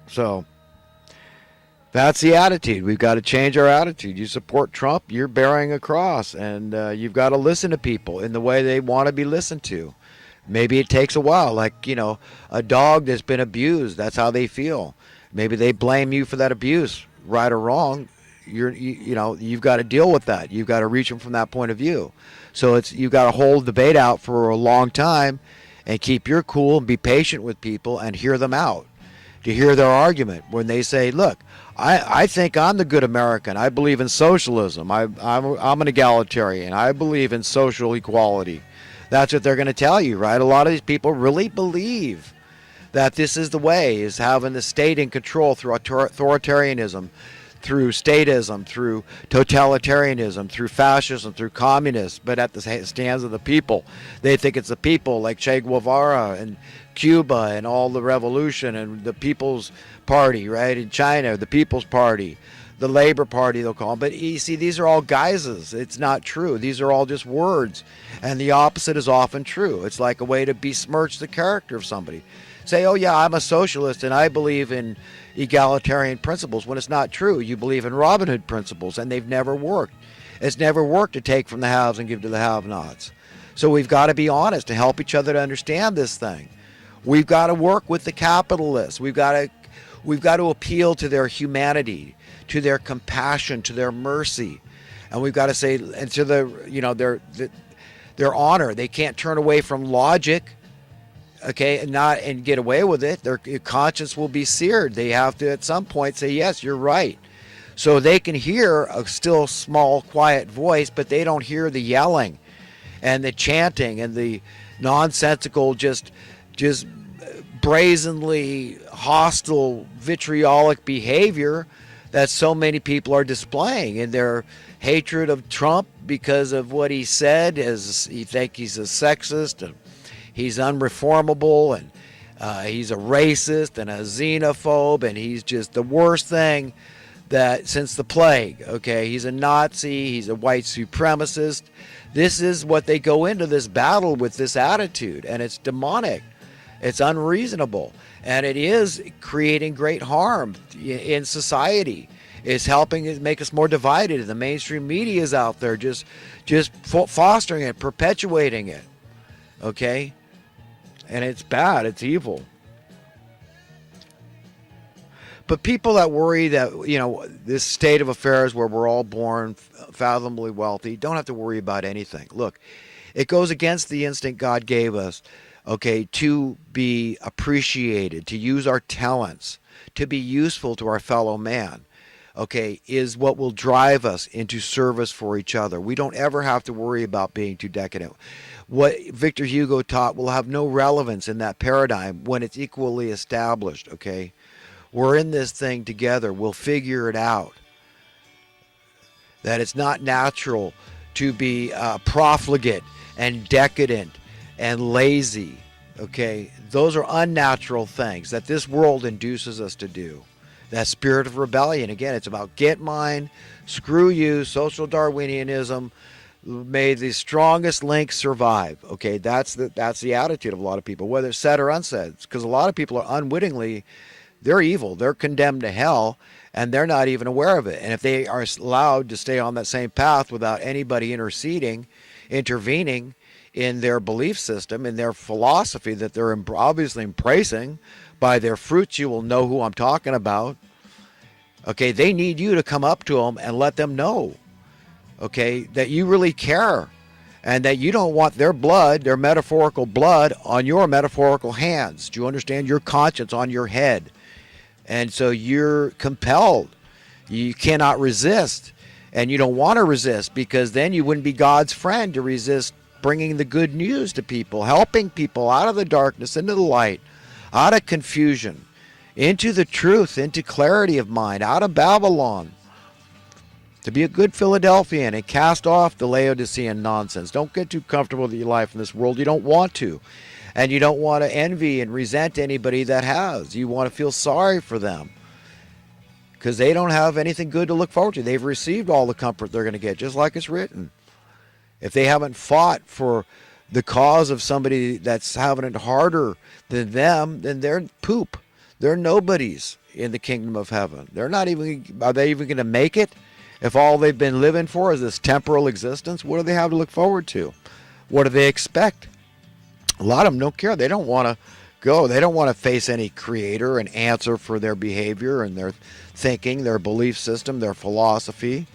So that's the attitude. We've got to change our attitude. You support Trump, you're bearing a cross, and you've got to listen to people in the way they want to be listened to. Maybe it takes a while, like, a dog that's been abused. That's how they feel. Maybe they blame you for that abuse, right or wrong. You've got to deal with that. You've got to reach them from that point of view. So you've got to hold the bait out for a long time, and keep your cool and be patient with people and hear them out, to hear their argument when they say, look, I think I'm the good American. I believe in socialism. I'm an egalitarian. I believe in social equality. That's what they're going to tell you, right? A lot of these people really believe that this is the way, is having the state in control through authoritarianism, through statism, through totalitarianism, through fascism, through communists, but at the stands of the people. They think it's the people, like Che Guevara and Cuba and all the revolution and the People's Party, right? In China, the People's Party, the Labor Party, they'll call them. But you see, these are all guises. It's not true. These are all just words. And the opposite is often true. It's like a way to besmirch the character of somebody. Say, oh, yeah, I'm a socialist and I believe in egalitarian principles, when it's not true. You believe in Robin Hood principles, and they've never worked. It's never worked to take from the haves and give to the have-nots. So we've got to be honest to help each other to understand this thing. We've got to work with the capitalists. We've got to appeal to their humanity, to their compassion, to their mercy, and we've got to say, and to their honor. They can't turn away from logic, okay, and get away with it. Their conscience will be seared. They have to at some point say, yes, you're right. So they can hear a still small, quiet voice, but they don't hear the yelling and the chanting and the nonsensical, just brazenly hostile, vitriolic behavior that so many people are displaying in their hatred of Trump because of what he said, as he think he's a sexist and he's unreformable, and he's a racist and a xenophobe, and he's just the worst thing that since the plague. Okay, he's a Nazi, he's a white supremacist. This is what they go into this battle with, this attitude, and it's demonic. It's unreasonable, and it is creating great harm in society. It's helping make us more divided. The mainstream media is out there just fostering it, perpetuating it. Okay, and it's bad. It's evil. But people that worry that, this state of affairs where we're all born fathomably wealthy, don't have to worry about anything. Look, it goes against the instinct God gave us, okay, to be appreciated, to use our talents, to be useful to our fellow man, okay, is what will drive us into service for each other. We don't ever have to worry about being too decadent. What Victor Hugo taught will have no relevance in that paradigm when it's equally established, okay? We're in this thing together. We'll figure it out. That it's not natural to be profligate and decadent and lazy. Okay, those are unnatural things that this world induces us to do. That spirit of rebellion, again, it's about get mine, screw you, social Darwinianism. May the strongest link survive. Okay, that's the attitude of a lot of people, whether it's said or unsaid. Because a lot of people are unwittingly, they're evil. They're condemned to hell, and they're not even aware of it. And if they are allowed to stay on that same path without anybody intervening in their belief system, in their philosophy that they're obviously embracing, by their fruits you will know who I'm talking about. Okay, they need you to come up to them and let them know, okay, that you really care and that you don't want their blood, their metaphorical blood, on your metaphorical hands. Do you understand? Your conscience on your head. And so you're compelled. You cannot resist, and you don't want to resist, because then you wouldn't be God's friend to resist bringing the good news to people, helping people out of the darkness into the light, out of confusion, into the truth, into clarity of mind, out of Babylon. To be a good Philadelphian and cast off the Laodicean nonsense. Don't get too comfortable with your life in this world. You don't want to. And you don't want to envy and resent anybody that has. You want to feel sorry for them, because they don't have anything good to look forward to. They've received all the comfort they're going to get, just like it's written. If they haven't fought for the cause of somebody that's having it harder than them, then they're poop. They're nobodies in the kingdom of heaven. They're not even, are they even going to make it? If all they've been living for is this temporal existence, what do they have to look forward to? What do they expect? A lot of them don't care. They don't want to go. They don't want to face any creator and answer for their behavior and their thinking, their belief system, their philosophy.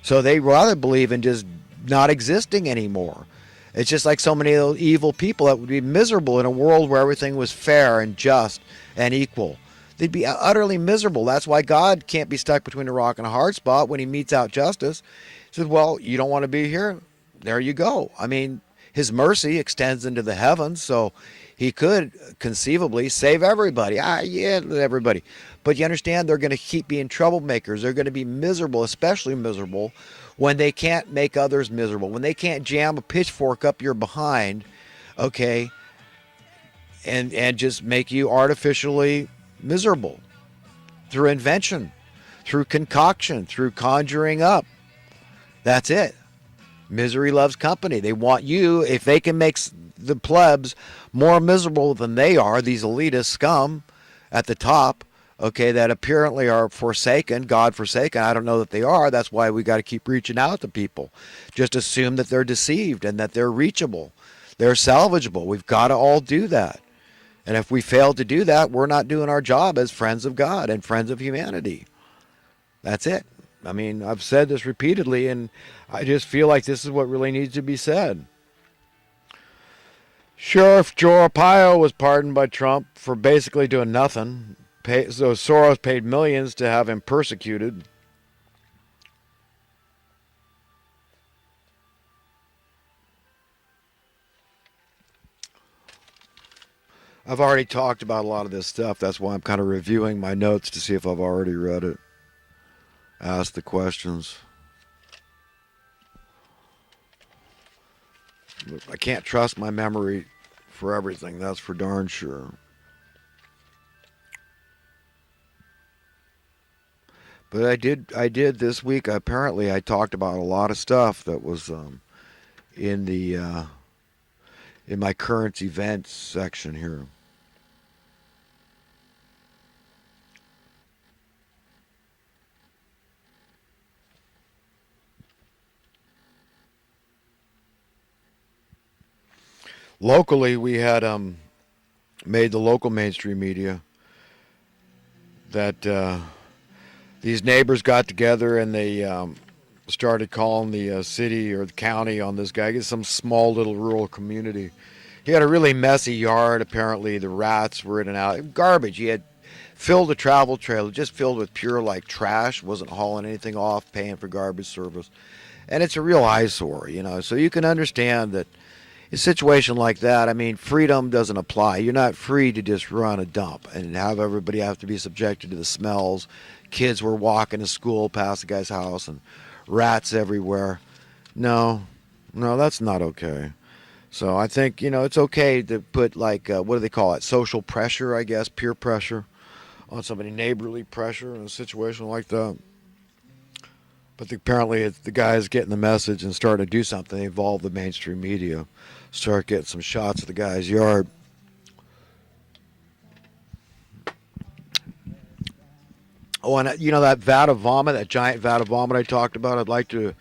So they rather believe in just not existing anymore. It's just like so many of those evil people that would be miserable in a world where everything was fair and just and equal. They'd be utterly miserable. That's why God can't be stuck between a rock and a hard spot when he metes out justice. He says, well, you don't want to be here? There you go. I mean, his mercy extends into the heavens, so he could conceivably save everybody. Yeah, everybody. But you understand, they're going to keep being troublemakers. They're going to be miserable, especially miserable, when they can't make others miserable, when they can't jam a pitchfork up your behind, okay, and just make you artificially miserable through invention, through concoction, through conjuring up. That's it. Misery loves company. They want you, if they can make the plebs more miserable than they are, these elitist scum at the top, okay, that apparently are forsaken, God forsaken. I don't know that they are. That's why we got to keep reaching out to people. Just assume that they're deceived and that they're reachable. They're salvageable. We've got to all do that. And if we fail to do that, we're not doing our job as friends of God and friends of humanity. That's it. I mean, I've said this repeatedly, and I just feel like this is what really needs to be said. Sheriff Joe Arpaio was pardoned by Trump for basically doing nothing. So Soros paid millions to have him persecuted. I've already talked about a lot of this stuff. That's why I'm kind of reviewing my notes to see if I've already read it. Ask the questions. I can't trust my memory for everything. That's for darn sure. But I did this week. Apparently, I talked about a lot of stuff that was in my current events section here. Locally, we had made the local mainstream media that these neighbors got together and they started calling the city or the county on this guy. It's some small little rural community. He had a really messy yard. Apparently, the rats were in and out. Garbage. He had filled a travel trailer, just filled with pure like trash. Wasn't hauling anything off, paying for garbage service, and it's a real eyesore, you know. So you can understand that. A situation like that, I mean, freedom doesn't apply. You're not free to just run a dump and have everybody have to be subjected to the smells. Kids were walking to school past the guy's house and rats everywhere. No, that's not okay. So I think, it's okay to put like, what do they call it? Social pressure, I guess, peer pressure on somebody, neighborly pressure in a situation like that. But apparently the guys getting the message and starting to do something. They involve the mainstream media. Start getting some shots of the guy's yard. Oh, and that vat of vomit, that giant vat of vomit I talked about, I'd like to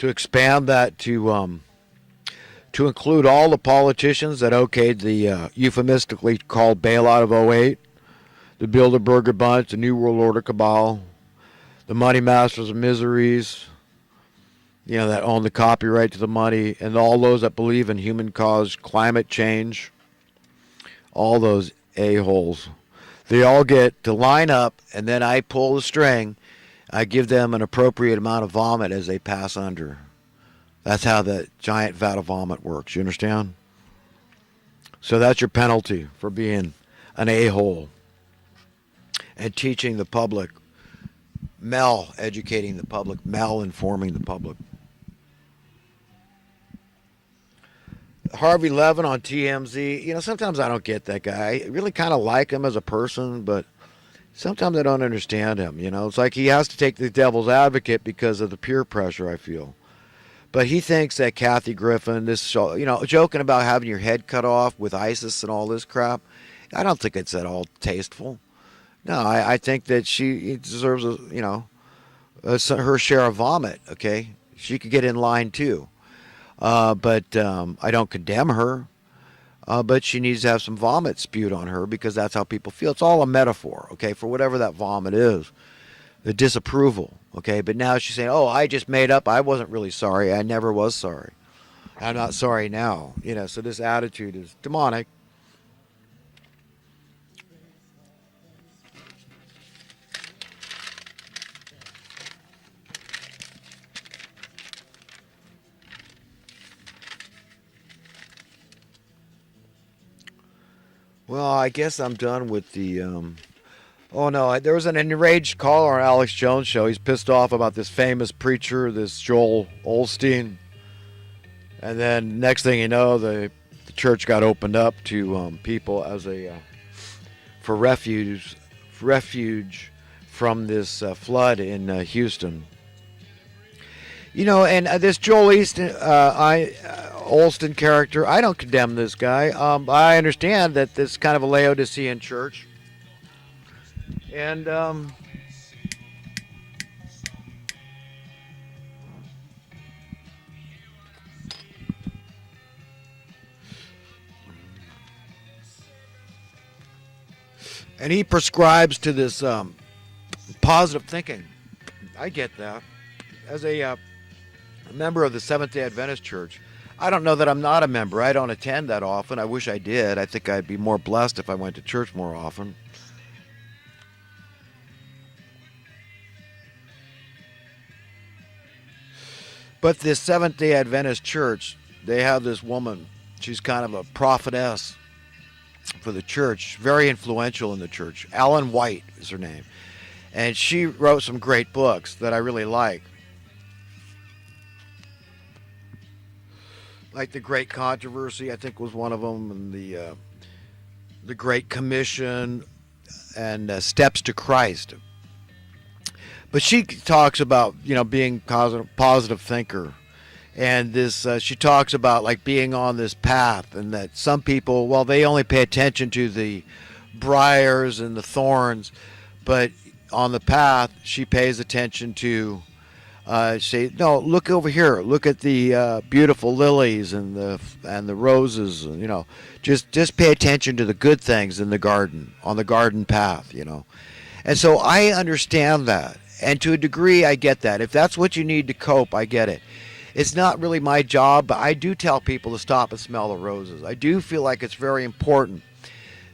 expand that to include all the politicians that okayed the euphemistically called bailout of '08, the Bilderberger Bunch, the New World Order cabal, the money masters of miseries, that own the copyright to the money, and all those that believe in human-caused climate change, all those a-holes. They all get to line up, and then I pull the string. I give them an appropriate amount of vomit as they pass under. That's how the giant vat of vomit works. You understand? So that's your penalty for being an a-hole and teaching the public, educating the public, informing the public. Harvey Levin on TMZ. Sometimes I don't get that guy. I really kind of like him as a person, but sometimes I don't understand him. It's like he has to take the devil's advocate because of the peer pressure, I feel. But he thinks that Kathy Griffin, joking about having your head cut off with ISIS and all this crap, I don't think it's at all tasteful. No, I think that she deserves her share of vomit. Okay, she could get in line too. But I don't condemn her. But she needs to have some vomit spewed on her because that's how people feel. It's all a metaphor, okay, for whatever that vomit is, the disapproval, okay. But now she's saying, "Oh, I just made up. I wasn't really sorry. I never was sorry. I'm not sorry now." So this attitude is demonic. Well, I guess I'm done with the. Oh no! There was an enraged caller on Alex Jones' show. He's pissed off about this famous preacher, this Joel Olstein, and then next thing you know, the church got opened up to people as a for refuge from this flood in Houston. And this Joel Easton, Olston character, I don't condemn this guy. I understand that this is kind of a Laodicean church, and he prescribes to this positive thinking. I get that. As a member of the Seventh Day Adventist Church, I don't know that I'm not a member. I don't attend that often. I wish I did. I think I'd be more blessed if I went to church more often. But this Seventh Day Adventist Church, they have this woman. She's kind of a prophetess for the church, very influential in the church. Ellen White is her name. And she wrote some great books that I really like. Like The Great Controversy, I think was one of them, and the Great Commission, and Steps to Christ. But she talks about being positive thinker, and this she talks about like being on this path, and that some people, well, they only pay attention to the briars and the thorns, but on the path she pays attention to say, no, look over here, look at the beautiful lilies and the roses, and just pay attention to the good things in the garden, on the garden path. And so I understand that, and to a degree I get that. If that's what you need to cope, I get it. It's not really my job, but I do tell people to stop and smell the roses. I do feel like it's very important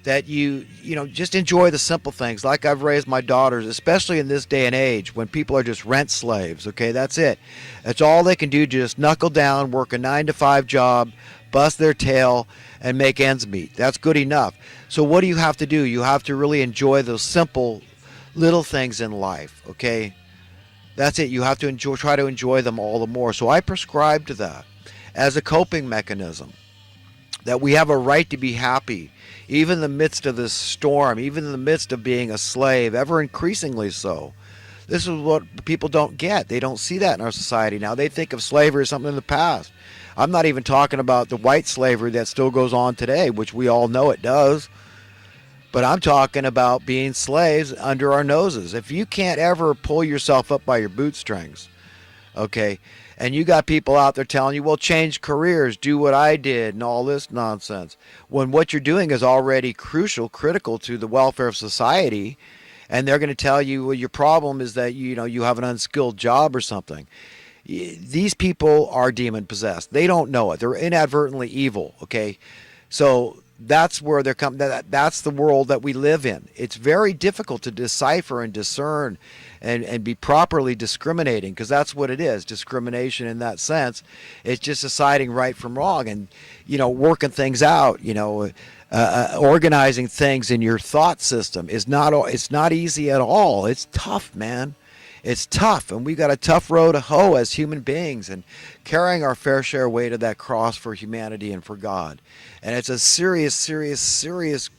that you just enjoy the simple things, like I've raised my daughters, especially in this day and age when people are just rent slaves. Okay, that's it. That's all they can do, just knuckle down, work a 9-to-5 job, bust their tail, and make ends meet. That's good enough. So what do you have to do? You have to really enjoy those simple little things in life. Okay, that's it. You have to try to enjoy them all the more. So I prescribe to that as a coping mechanism, that we have a right to be happy, even in the midst of this storm, even in the midst of being a slave, ever increasingly so. This is what people don't get. They don't see that in our society now. They think of slavery as something in the past. I'm not even talking about the white slavery that still goes on today, which we all know it does. But I'm talking about being slaves under our noses. If you can't ever pull yourself up by your bootstrings, okay, and you got people out there telling you, well, change careers, do what I did, and all this nonsense, when what you're doing is already critical to the welfare of society, and they're going to tell you, well, your problem is that you have an unskilled job or something. These people are demon possessed. They don't know it. They're inadvertently evil. Okay, so that's where they're coming. That's the world that we live in. It's very difficult to decipher and discern and be properly discriminating, because that's what it is, discrimination in that sense. It's just deciding right from wrong, and working things out, organizing things in your thought system it's not easy at all. It's tough, man. It's tough, and we got a tough road to hoe as human beings, and carrying our fair share weight of that cross for humanity and for God. And it's a serious, serious, serious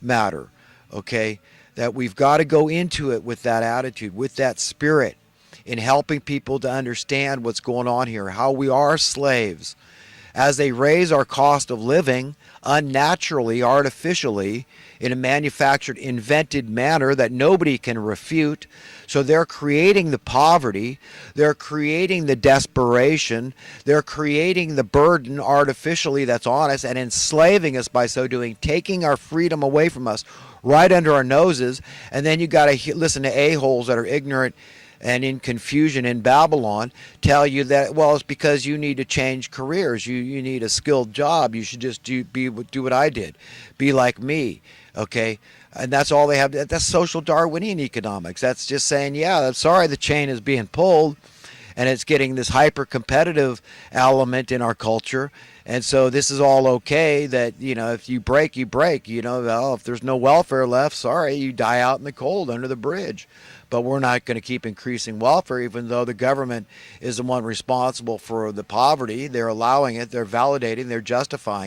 matter, okay, that we've got to go into it with that attitude, with that spirit, in helping people to understand what's going on here, how we are slaves. As they raise our cost of living, unnaturally, artificially, in a manufactured, invented manner that nobody can refute. So they're creating the poverty, they're creating the desperation, they're creating the burden artificially that's on us and enslaving us by so doing, taking our freedom away from us right under our noses. And then you got to listen to a-holes that are ignorant and in confusion in Babylon tell you that, well, it's because you need to change careers. You need a skilled job. You should just do what I did. Be like me, okay? And that's all they have. That's social Darwinian economics. That's just saying, yeah, I'm sorry the chain is being pulled and it's getting this hyper competitive element in our culture. And so this is all okay that, if you break, you break. Well, if there's no welfare left, sorry, you die out in the cold under the bridge. But we're not going to keep increasing welfare, even though the government is the one responsible for the poverty. They're allowing it, they're validating, they're justifying